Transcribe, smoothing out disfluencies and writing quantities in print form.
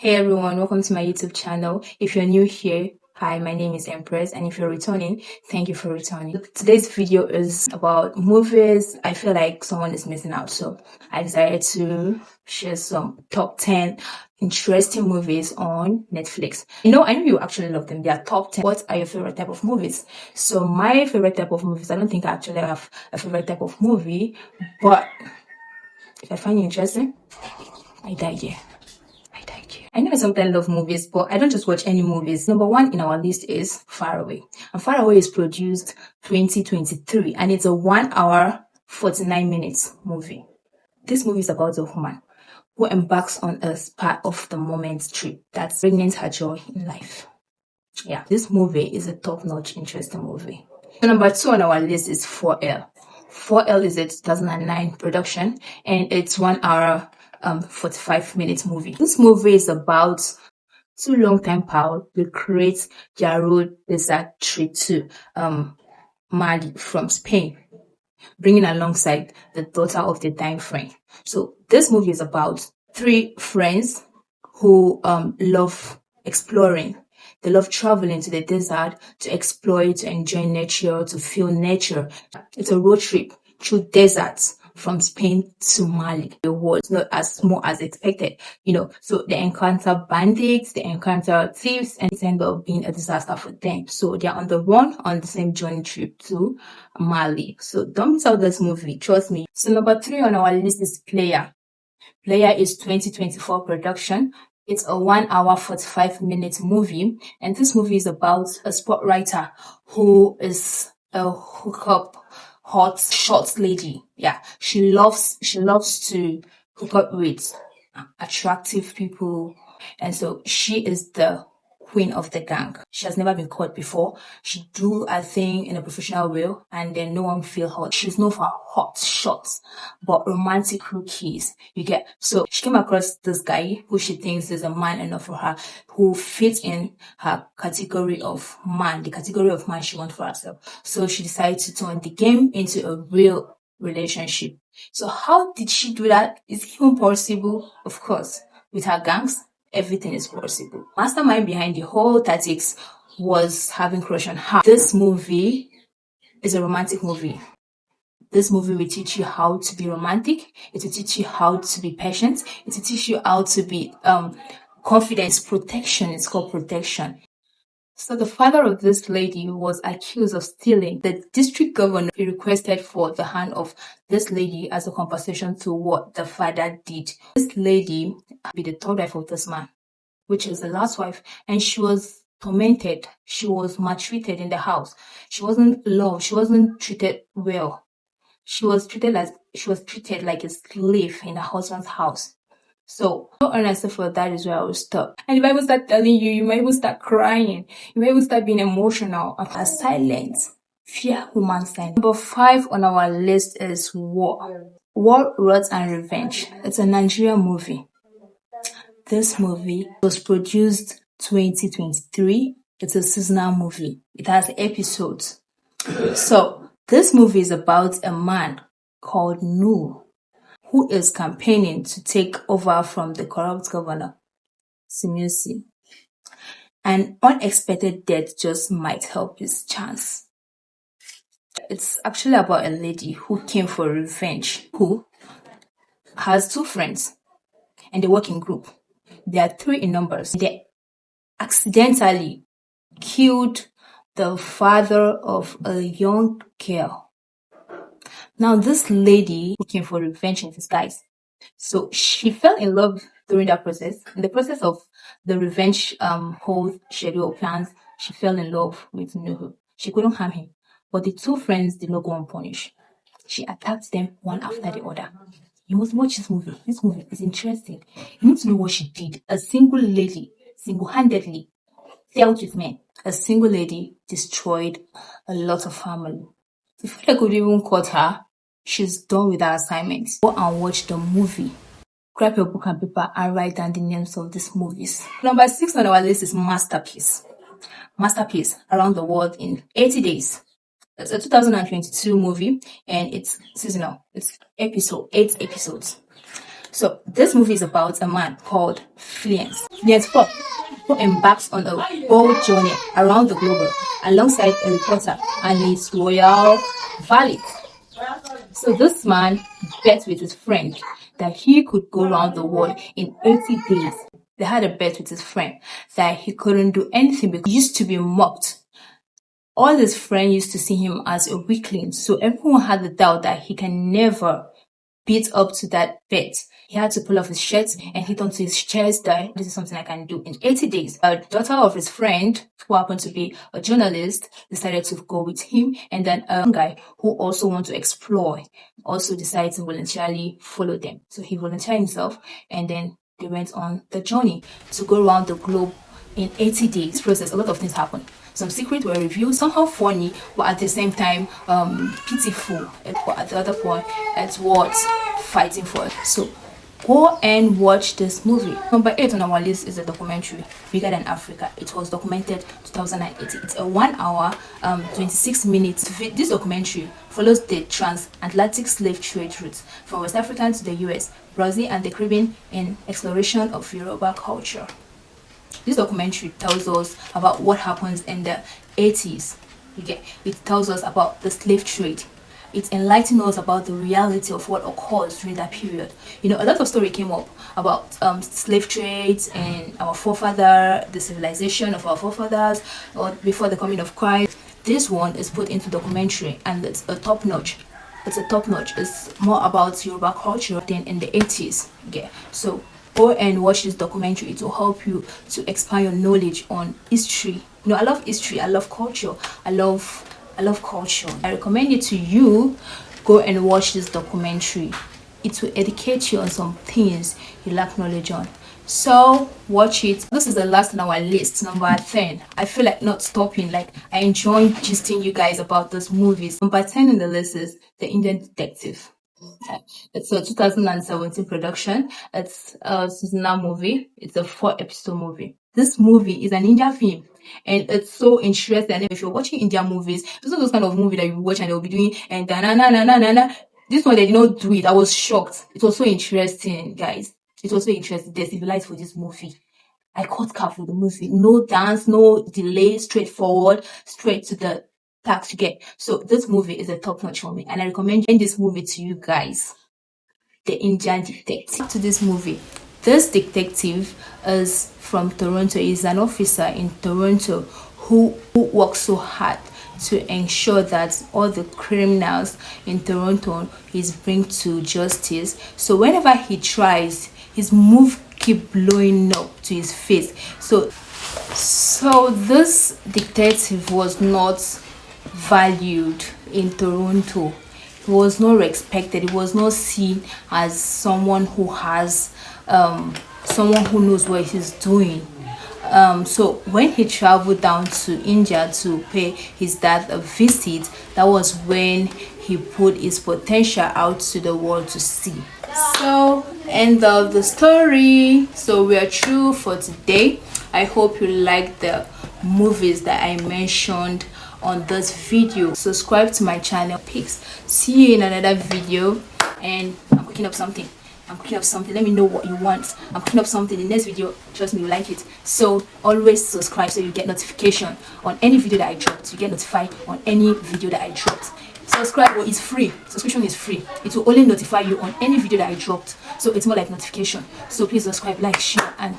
Hey everyone, welcome to my YouTube channel. If you're new here, hi, my name is Empress, and if you're returning, thank you for returning. Today's video is about movies. I feel like someone is missing out, so I decided to share some top 10 interesting movies on Netflix. I know you actually love them. They are top 10. What are your favorite type of movies? So my favorite type of movies, I don't think I actually have a favorite type of movie, but if I find you interesting, I die here. I know I sometimes love movies, but I don't just watch any movies. Number one in our list is Far Away. And Far Away is produced 2023 and it's a 1 hour 49 minutes movie. This movie is about a woman who embarks on a spur of the moment trip that's bringing her joy in life. Yeah, this movie is a top-notch, interesting movie. So number two on our list is 4L. 4L is a 2009 production and it's 1 hour 45 minutes movie. This movie is about two long-time pals who create their road desert trip to Mali from Spain, bringing alongside the daughter of the dying friend. So this movie is about three friends who love exploring. They love traveling to the desert to explore, to enjoy nature, to feel nature. It's a road trip through deserts from Spain to Mali. The was not as small as expected, so they encounter bandits, they encounter thieves, and it ends up being a disaster for them. So they're on the run on the same journey trip to Mali. So don't miss out this movie, trust me. So number three on our list is Player. Player is 2024 production. It's a 1 hour 45 minute movie, and this movie is about a sport writer who is a hookup hot short lady. Yeah, she loves to hook up with attractive people, and so she is the queen of the gang. She has never been caught before. She do a thing in a professional way, and then no one feel hot. She's known for hot shots, but romantic rookies. You get, so she came across this guy who she thinks is a man enough for her, who fits in her category of man, the category of man she wants for herself. So she decided to turn the game into a real relationship. So how did she do that? Is it even possible? Of course, with her gangs, everything is possible. Mastermind behind the whole tactics was having crush on her. This movie is a romantic movie. This movie will teach you how to be romantic. It will teach you how to be patient. It will teach you how to be confident. Protection. It's called protection. So the father of this lady was accused of stealing. The district governor requested for the hand of this lady as a compensation to what the father did. This lady be the third wife of this man, which is the last wife, and she was tormented. She was maltreated in the house. She wasn't loved. She wasn't treated well. She was treated like a slave in her husband's house. So, honestly, for that is where I will stop. And if I will start telling you, you might even start crying. You might even start being emotional. A silent, fear human sign. Number 5 on our list is War. War, Wrath and Revenge. It's a Nigerian movie. This movie was produced 2023. It's a seasonal movie. It has episodes. So, this movie is about a man called Noor, who is campaigning to take over from the corrupt governor, Simusi. An unexpected death just might help his chance. It's actually about a lady who came for revenge, who has two friends, and they work in group. They are 3 in numbers. They accidentally killed the father of a young girl. Now, this lady who came for revenge in disguise, so she fell in love during that process. In the process of the revenge whole schedule plans, she fell in love with Nuhu. She couldn't harm him, but the 2 friends did not go unpunished. She attacked them one after the other. You must watch this movie. This movie is interesting. You need to know what she did. A single lady, single-handedly, dealt with men. A single lady destroyed a lot of family. If I could even caught her, she's done with her assignments. Go and watch the movie. Grab your book and paper and write down the names of these movies. Number 6 on our list is Masterpiece. Masterpiece, Around the World in 80 Days. It's a 2022 movie and it's seasonal. It's 8 episodes. So this movie is about a man called Phileas Fogg, who embarks on a bold journey around the globe alongside a reporter and his royal valet. So this man bet with his friend that he could go around the world in 80 days. They had a bet with his friend that he couldn't do anything because he used to be mocked. All his friends used to see him as a weakling, so everyone had the doubt that he can never beat up to that bet. He had to pull off his shirt and hit onto his chest that this is something I can do in 80 days. A daughter of his friend, who happened to be a journalist, decided to go with him, and then a guy who also wanted to explore also decided to voluntarily follow them. So he volunteered himself, and then they went on the journey to go around the globe in 80 days. Process, a lot of things happened. Some secrets were revealed, somehow funny, but at the same time pitiful. But at the other point, it's what fighting for it. So go and watch this movie. Number 8 on our list is a documentary, Bigger Than Africa. It was documented 2018. It's a 1 hour 26 minutes. This documentary follows the transatlantic slave trade routes from West Africa to the US, Brazil and the Caribbean in exploration of Yoruba culture. This documentary tells us about what happens in the 80s. It tells us about the slave trade. It enlightens us about the reality of what occurs during that period. You know, a lot of story came up about slave trades and our forefather, the civilization of our forefathers, or before the coming of Christ. This one is put into documentary, and it's a top notch. It's more about Yoruba culture than in the 80s. So go and watch this documentary. It will help you to expand your knowledge on history. You know, I love history, I love culture, I love culture. I recommend it to you. Go and watch this documentary. It will educate you on some things you lack knowledge on. So watch it. This is the last on our list, number 10. I feel like not stopping. Like, I enjoy gisting you guys about those movies. Number 10 in the list is The Indian Detective. It's a 2017 production. It's a seasonal movie. It's a 4-episode movie. This movie is an Indian film, and it's so interesting. And if you're watching Indian movies, this is those kind of movie that you watch and they'll be doing and da na na na na na na. This one they did not do it. I was shocked. It was so interesting, guys. It was so interesting. They're civilized for this movie. I caught cap for the movie. No dance, no delay, straightforward, straight to the tax you get. So this movie is a top notch for me, and I recommend this movie to you guys. The Indian Detective. To this movie, this detective is from Toronto. He's an officer in Toronto who works so hard to ensure that all the criminals in Toronto is bring to justice. So whenever he tries, his move keep blowing up to his face. So this detective was not valued in Toronto. He was not respected. He was not seen as someone who has someone who knows what he's doing. So when he traveled down to India to pay his dad a visit, that was when he put his potential out to the world to see. So end of the story. So we are through for today. I hope you like the movies that I mentioned on this video. Subscribe to my channel. Peace. See you in another video. And I'm cooking up something. Let me know what you want. I'm cooking up something. The next video, trust me, you like it. So always subscribe so you get notification on any video that I dropped. You get notified on any video that I dropped. Subscribe, or it's free. Subscription is free. It will only notify you on any video that I dropped. So it's more like notification. So please subscribe, like, share, and